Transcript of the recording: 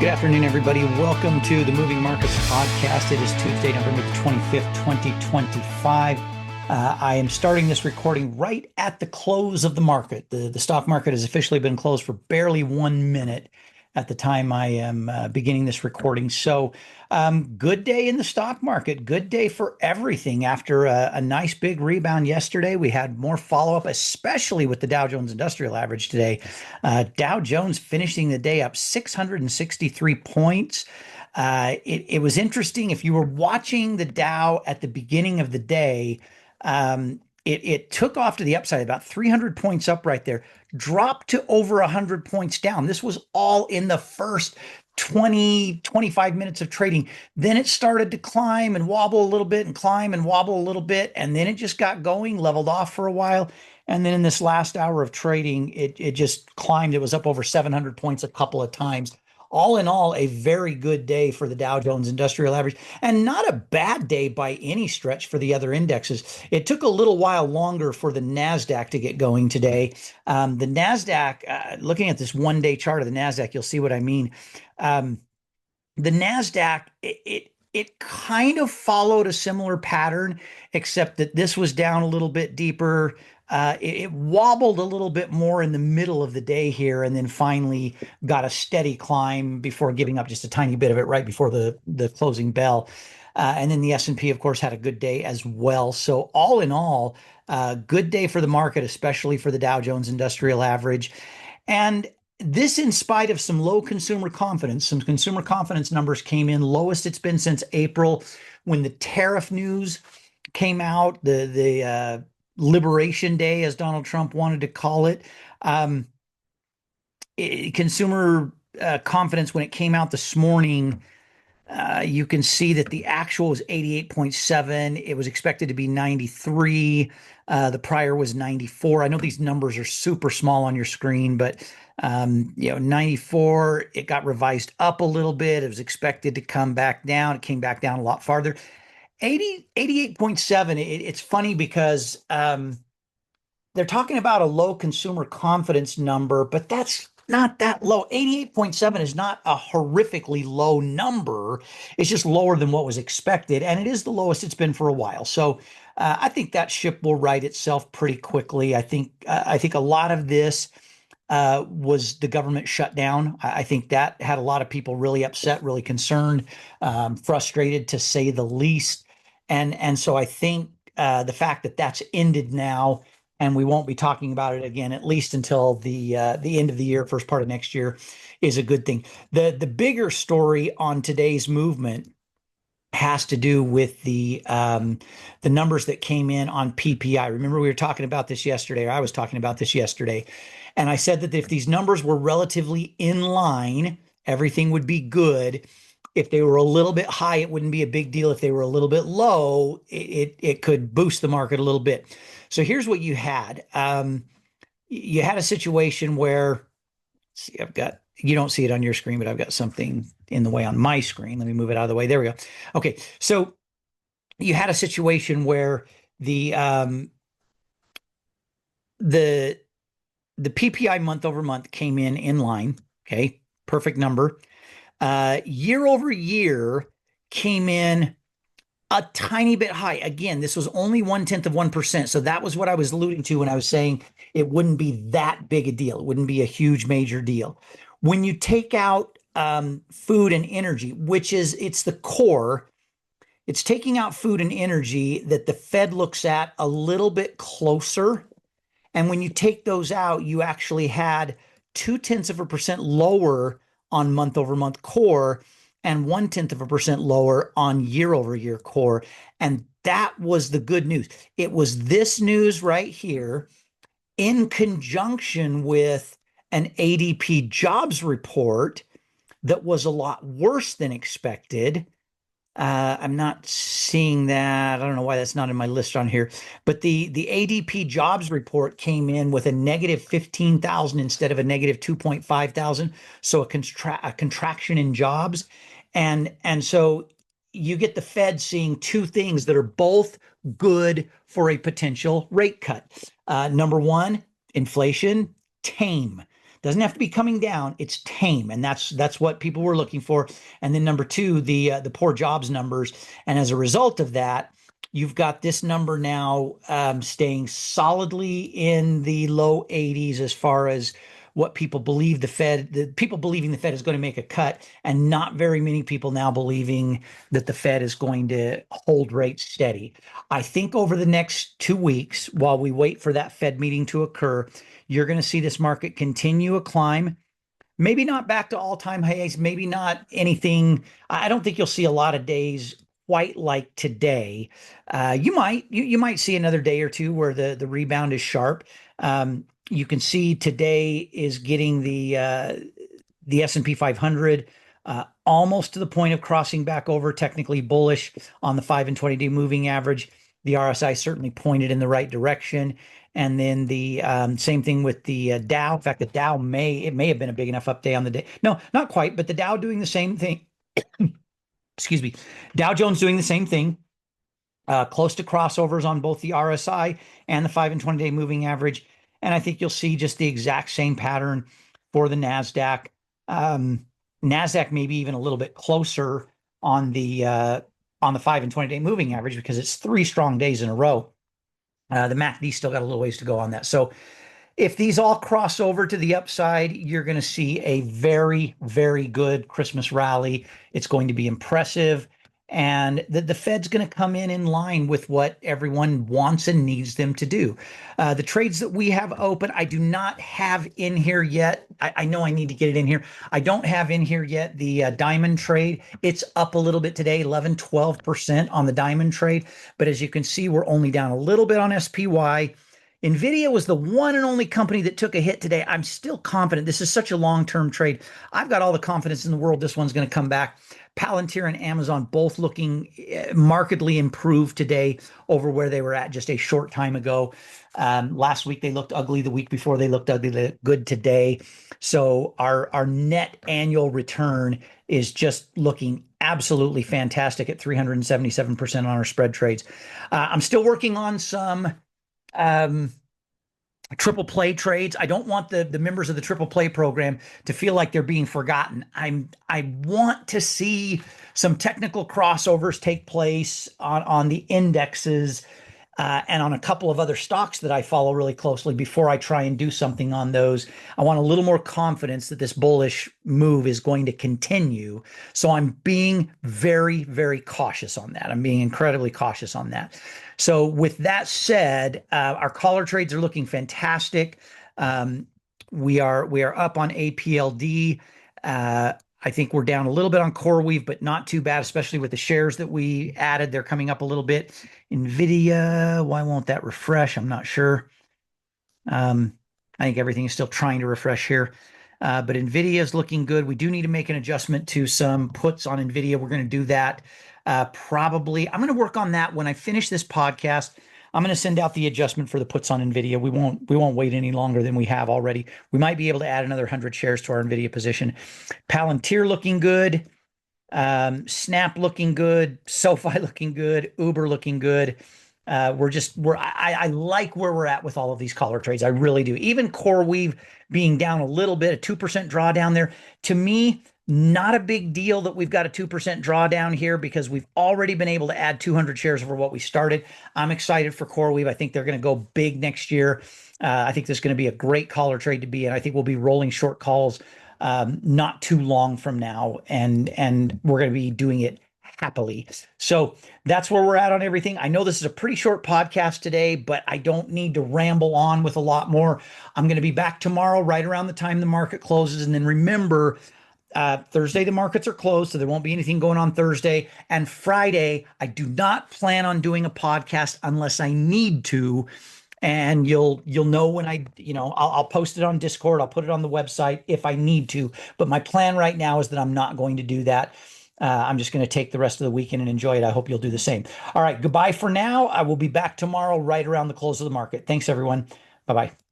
Good afternoon, everybody. Welcome to the Moving Markets Podcast. It is Tuesday, November the 25th, 2025. I am starting this recording right at the close of the market. The stock market has officially been closed for barely 1 minute at the time I am beginning this recording. So good day in the stock market. Good day for everything. After a nice big rebound yesterday, we had more follow-up, especially with the Dow Jones Industrial Average today. Dow Jones finishing the day up 663 points. It was interesting. If you were watching the Dow at the beginning of the day, it took off to the upside, about 300 points up right there, dropped to over 100 points down. This was all in the first 20, 25 minutes of trading. Then it started to climb and wobble a little bit and climb and wobble a little bit. And then it just got going, leveled off for a while. And then in this last hour of trading, it just climbed. It was up over 700 points a couple of times. All in all, a very good day for the Dow Jones Industrial Average, and not a bad day by any stretch for the other indexes. It took a little while longer for the NASDAQ to get going today. The NASDAQ, looking at this one-day chart of the NASDAQ, you'll see what I mean. The NASDAQ, it kind of followed a similar pattern, except that this was down a little bit deeper. It wobbled a little bit more in the middle of the day here, and then finally got a steady climb before giving up just a tiny bit of it right before the closing bell. And then the S&P, of course, had a good day as well. So all in all, good day for the market, especially for the Dow Jones Industrial Average. And this in spite of some low consumer confidence. Some consumer confidence numbers came in lowest it's been since April, when the tariff news came out, the Liberation Day, as Donald Trump wanted to call it. Consumer confidence, when it came out this morning, you can see that the actual was 88.7. It was expected to be 93. The prior was 94. I know these numbers are super small on your screen, but 94, it got revised up a little bit. It was expected to come back down. It came back down a lot farther. 88.7. It's funny because they're talking about a low consumer confidence number, but that's not that low. 88.7 is not a horrifically low number. It's just lower than what was expected, and it is the lowest it's been for a while. So I think that ship will right itself pretty quickly. I think a lot of this was the government shutdown. I think that had a lot of people really upset, really concerned, frustrated, to say the least. And so I think the fact that that's ended now, and we won't be talking about it again, at least until the end of the year, first part of next year, is a good thing. The bigger story on today's movement has to do with the numbers that came in on PPI. Remember, we were talking about this yesterday, or I was talking about this yesterday, and I said that if these numbers were relatively in line, everything would be good. If they were a little bit high, it wouldn't be a big deal. If they were a little bit low, it could boost the market a little bit. So here's what you had. You had a situation where, see, you don't see it on your screen, but I've got something in the way on my screen. Let me move it out of the way. There we go. Okay. So you had a situation where the PPI month over month came in line. Okay. Perfect number. Year over year came in a tiny bit high. Again, this was only 0.1%. So that was what I was alluding to when I was saying it wouldn't be that big a deal. It wouldn't be a huge major deal. When you take out food and energy, it's the core, it's taking out food and energy that the Fed looks at a little bit closer. And when you take those out, you actually had 0.2% lower on month over month core and 0.1% lower on year over year core. And that was the good news. It was this news right here in conjunction with an ADP jobs report that was a lot worse than expected. I'm not seeing that. I don't know why that's not in my list on here, but the ADP jobs report came in with a negative 15,000 instead of a negative 2,500. So a contraction in jobs. And so you get the Fed seeing two things that are both good for a potential rate cut. Number one, inflation tame. Doesn't have to be coming down. It's tame, and that's what people were looking for. And then number two, the poor jobs numbers, and as a result of that, you've got this number now staying solidly in the low 80s as far as what people believe the people believing the Fed is going to make a cut, and not very many people now believing that the Fed is going to hold rates steady. I think over the next 2 weeks, while we wait for that Fed meeting to occur, you're going to see this market continue a climb. Maybe not back to all-time highs, maybe not anything. I don't think you'll see a lot of days quite like today. You might see another day or two where the rebound is sharp. You can see today is getting the S&P 500 almost to the point of crossing back over, technically bullish on the 5 and 20-day moving average. The RSI certainly pointed in the right direction. And then the same thing with the Dow. In fact, the Dow may have been a big enough up day on the day. No, not quite, but the Dow doing the same thing. Excuse me. Dow Jones doing the same thing. Close to crossovers on both the RSI and the 5 and 20-day moving average. And I think you'll see just the exact same pattern for the NASDAQ. NASDAQ maybe even a little bit closer on the 5 and 20-day moving average because it's 3 strong days in a row. The MACD still got a little ways to go on that. So if these all cross over to the upside, you're going to see a very, very good Christmas rally. It's going to be impressive. And the Fed's going to come in line with what everyone wants and needs them to do. The trades that we have open, I do not have in here yet. I know I need to get it in here. I don't have in here yet the diamond trade. It's up a little bit today, 11, 12% on the diamond trade. But as you can see, we're only down a little bit on SPY. NVIDIA was the one and only company that took a hit today. I'm still confident. This is such a long-term trade. I've got all the confidence in the world this one's going to come back. Palantir and Amazon both looking markedly improved today over where they were at just a short time ago. Last week they looked ugly. The week before they looked ugly. They look good today. So our net annual return is just looking absolutely fantastic at 377% on our spread trades. I'm still working on some triple play trades. I don't want the members of the triple play program to feel like they're being forgotten. I want to see some technical crossovers take place on the indexes and on a couple of other stocks that I follow really closely before I try and do something on those. I want a little more confidence that this bullish move is going to continue. So I'm being very, very cautious on that. I'm being incredibly cautious on that. So with that said, our collar trades are looking fantastic. We are up on APLD. I think we're down a little bit on CoreWeave, but not too bad, especially with the shares that we added. They're coming up a little bit. NVIDIA, why won't that refresh? I'm not sure. I think everything is still trying to refresh here. But NVIDIA is looking good. We do need to make an adjustment to some puts on NVIDIA. We're going to do that probably. I'm going to work on that when I finish this podcast. I'm going to send out the adjustment for the puts on NVIDIA. We won't wait any longer than we have already. We might be able to add another 100 shares to our NVIDIA position. Palantir looking good. Snap looking good. SoFi looking good. Uber looking good. I like where we're at with all of these collar trades. I really do. Even CoreWeave being down a little bit, a 2% drawdown there. To me, not a big deal that we've got a 2% drawdown here because we've already been able to add 200 shares over what we started. I'm excited for CoreWeave. I think they're going to go big next year. I think this is going to be a great collar trade to be in. I think we'll be rolling short calls not too long from now, and we're going to be doing it happily. So that's where we're at on everything. I know this is a pretty short podcast today, but I don't need to ramble on with a lot more. I'm going to be back tomorrow right around the time the market closes. And then remember, Thursday, the markets are closed, so there won't be anything going on Thursday. And Friday, I do not plan on doing a podcast unless I need to. And you'll know when I'll post it on Discord. I'll put it on the website if I need to. But my plan right now is that I'm not going to do that. I'm just going to take the rest of the weekend and enjoy it. I hope you'll do the same. All right, goodbye for now. I will be back tomorrow right around the close of the market. Thanks, everyone. Bye-bye.